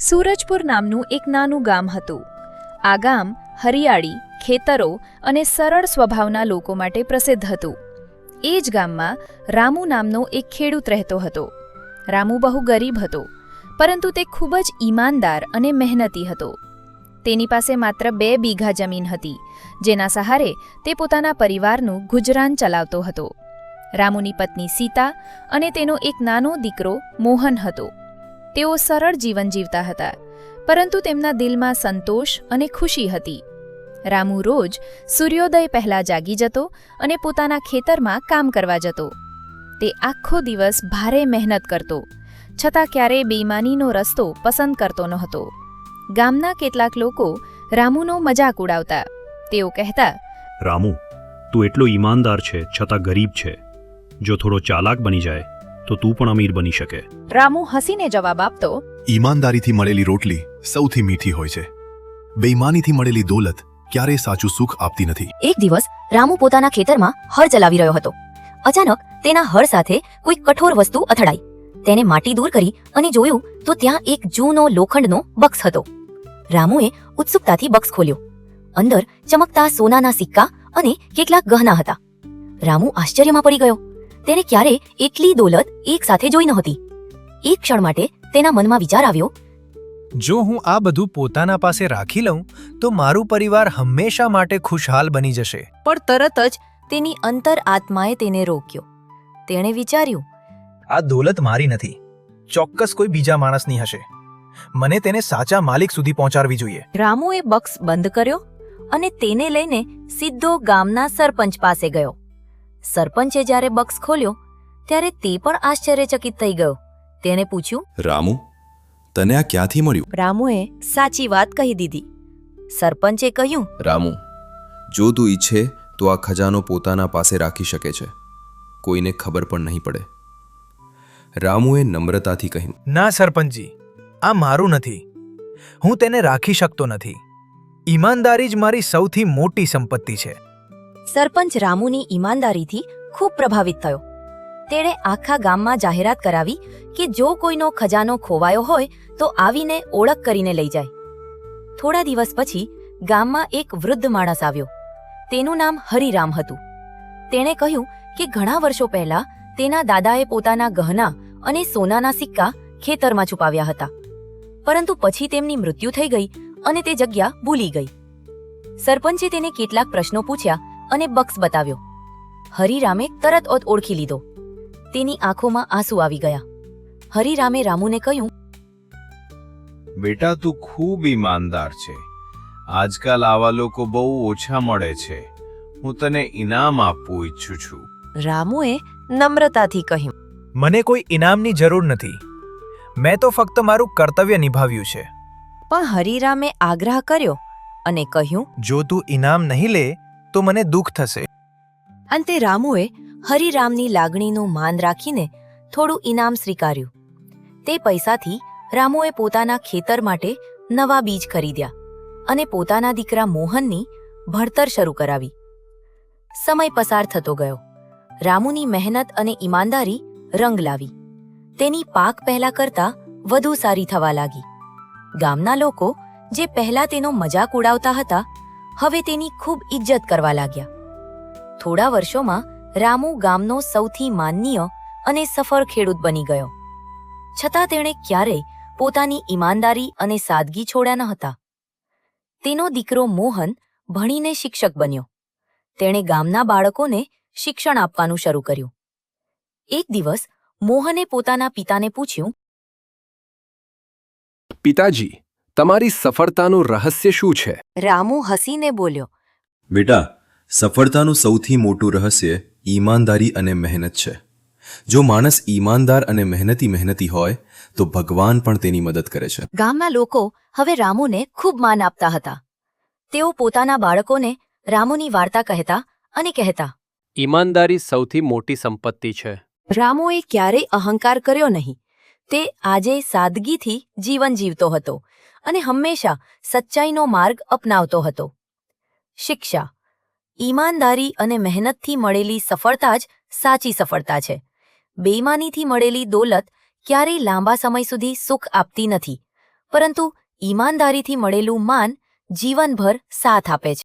સૂરજપુર નામનું એક નાનું ગામ હતું. આ ગામ હરિયાળી, ખેતરો અને સરળ સ્વભાવના લોકો માટે પ્રસિદ્ધ હતું. એ જ ગામમાં રામુ નામનો એક ખેડૂત રહેતો હતો. રામુ બહુ ગરીબ હતો, પરંતુ તે ખૂબ જ ઈમાનદાર અને મહેનતી હતો. તેની પાસે માત્ર 2 બીઘા જમીન હતી, જેના સહારે તે પોતાના પરિવારનું ગુજરાન ચલાવતો હતો. રામુની પત્ની સીતા અને તેનો એક નાનો દીકરો મોહન હતો. તેઓ સરળ જીવન જીવતા હતા, પરંતુ તેમના દિલમાં સંતોષ અને ખુશી હતી. રામુ રોજ સૂર્યોદય પહેલાં જાગી જતો અને પોતાના ખેતરમાં કામ કરવા જતો. તે આખો દિવસ ભારે મહેનત કરતો, છતાં ક્યારેય બેઈમાનીનો રસ્તો પસંદ કરતો નહોતો. ગામના કેટલાક લોકો રામુનો મજાક ઉડાવતા. તેઓ કહેતા, રામુ, તું એટલો ઈમાનદાર છે છતાં ગરીબ છે. જો થોડો ચાલાક બની જાય તો તું પણ અમીર બની શકે. રામુ હસીને જવાબ આપતો, ઈમાનદારીથી મળેલી રોટલી સૌથી મીઠી હોય છે. બેઈમાનીથી મળેલી દોલત ક્યારેય સાચું સુખ આપતી નથી. એક દિવસ રામુ પોતાના ખેતરમાં હળ ચલાવી રહ્યો હતો. અચાનક તેના હળ સાથે કોઈ કઠોર વસ્તુ અથડાઈ. તેને માટી દૂર કરી અને જોયું તો ત્યાં એક જૂનો લોખંડનો બક્સ હતો. રામુએ ઉત્સુકતાથી બક્સ ખોલ્યો. અંદર ચમકતા સોનાના સિક્કા અને કેટલાક ગહના હતા. રામુ આશ્ચર્યમાં પડી ગયો. તેને ક્યારેય એટલી દોલત એક સાથે જોઈ નહોતી. એક ક્ષણ માટે તેના મનમાં વિચાર આવ્યો, જો હું આ બધું પોતાના પાસે રાખી લઉં તો મારું પરિવાર હંમેશા માટે ખુશહાલ બની જશે. પણ તરત જ તેની અંતર આત્માએ તેને રોક્યો. તેણે વિચાર્યું, આ દોલત મારી નથી, ચોક્કસ કોઈ બીજા માણસની હશે. મને તેને સાચા માલિક સુધી પહોંચાડવી જોઈએ. રામુએ બક્સ બંધ કર્યો અને તેને લઈને સીધો ગામના સરપંચ પાસે ગયો. સરપંચે જ્યારે બક્સ ખોલ્યો ત્યારે તે પણ આશ્ચર્યચકિત થઈ ગયો. તેણે પૂછ્યું, રામુ, તને આ ક્યાંથી મળ્યું? રામુએ સાચી વાત કહી દીધી. સરપંચે કહ્યું, રામુ, જો તું ઈચ્છે તો આ ખજાનો પોતાના પાસે રાખી શકે છે. કોઈને ખબર પણ નહીં પડે. રામુએ નમ્રતાથી કહ્યું, ના સરપંચજી, આ મારું નથી. હું તેને રાખી શકતો નથી. ઈમાનદારી જ મારી સૌથી મોટી સંપત્તિ છે. સરપંચ રામુની ઈમાનદારીથી ખૂબ પ્રભાવિત થયો. તેણે આખા ગામમાં જાહેરાત કરાવી કે જો કોઈનો ખજાનો ખોવાયો હોય તો આવીને ઓળખ કરીને લઈ જાય. થોડા દિવસ પછી ગામમાં એક વૃદ્ધ માણસ આવ્યો. તેનું નામ હરિરામ હતું. તેણે કહ્યું કે ઘણા વર્ષો પહેલા તેના દાદાએ પોતાના ગહના અને સોનાના સિક્કા ખેતરમાં છુપાવ્યા હતા, પરંતુ પછી તેમની મૃત્યુ થઈ ગઈ અને તે જગ્યા ભૂલી ગઈ. સરપંચે તેને કેટલાક પ્રશ્નો પૂછ્યા અને બક્સ બતાવ્યો. હરિરામે તરત જ ઓળખી લીધો. તેની આંખોમાં આંસુ આવી ગયા. હરિરામે રામુને કહ્યું, બેટા, તું ખૂબ ઈમાનદાર છે. આજકાલ આવા લોકો બહુ ઓછા મળે છે. હું તને ઇનામ આપવું ઈચ્છું છું. રામુએ નમ્રતાથી કહ્યું, મને કોઈ ઇનામની જરૂર નથી. મેં તો ફક્ત મારું કર્તવ્ય નિભાવ્યું છે. પણ હરિરામે આગ્રહ કર્યો અને કહ્યું, જો તું ઇનામ નહીં લે તો મને દુઃખ થશે. અંતે રામુએ હરિરામની લાગણીનું માન રાખીને થોડું ઇનામ સ્વીકાર્યું. તે પૈસાથી રામુએ પોતાના ખેતર માટે નવા બીજ ખરીદ્યા અને પોતાના દીકરા મોહનની ભણતર શરૂ કરાવી. સમય પસાર થતો ગયો. રામુની મહેનત અને ઈમાનદારી રંગ લાવી. તેની પાક પહેલા કરતાં વધુ સારી થવા લાગી. ગામના લોકો જે પહેલા તેનો મજાક ઉડાવતા હતા, હવે તેની ખૂબ ઇજ્જત કરવા લાગ્યા. થોડા વર્ષોમાં રામુ ગામનો સૌથી માનનીય અને સફળ ખેડૂત બની ગયો. છતાં તેણે ક્યારેય પોતાની ઈમાનદારી અને સાદગી છોડ્યા ન હતા. તેનો દીકરો મોહન ભણીને શિક્ષક બન્યો. તેણે ગામના બાળકોને શિક્ષણ આપવાનું શરૂ કર્યું. એક દિવસ મોહને પોતાના પિતાને પૂછ્યું, પિતાજી, તમારી સફળતાનું રહસ્ય શું છે? રામુ હસીને બોલ્યો, બેટા, સફળતાનું સૌથી મોટું રહસ્ય ઈમાનદારી અને મહેનત છે. જો માણસ ઈમાનદાર અને મહેનતી હોય તો ભગવાન પણ તેની મદદ કરે છે. ગામના લોકો હવે રામુને ખૂબ માન આપતા હતા. તેઓ પોતાના બાળકોને રામુની વાર્તા કહેતા અને કહેતા, ઈમાનદારી સૌથી મોટી સંપત્તિ છે. રામુએ ક્યારેય અહંકાર કર્યો નહીં. તે આજે સાદગીથી જીવન જીવતો હતો અને હંમેશા સચ્ચાઈનો માર્ગ અપનાવતો હતો. શિક્ષા: ઈમાનદારી અને મહેનતથી મળેલી સફળતા જ સાચી સફળતા છે. બેઈમાનીથી મળેલી દોલત ક્યારેય લાંબા સમય સુધી સુખ આપતી નથી, પરંતુ ઈમાનદારીથી મળેલું માન જીવનભર સાથ આપે છે.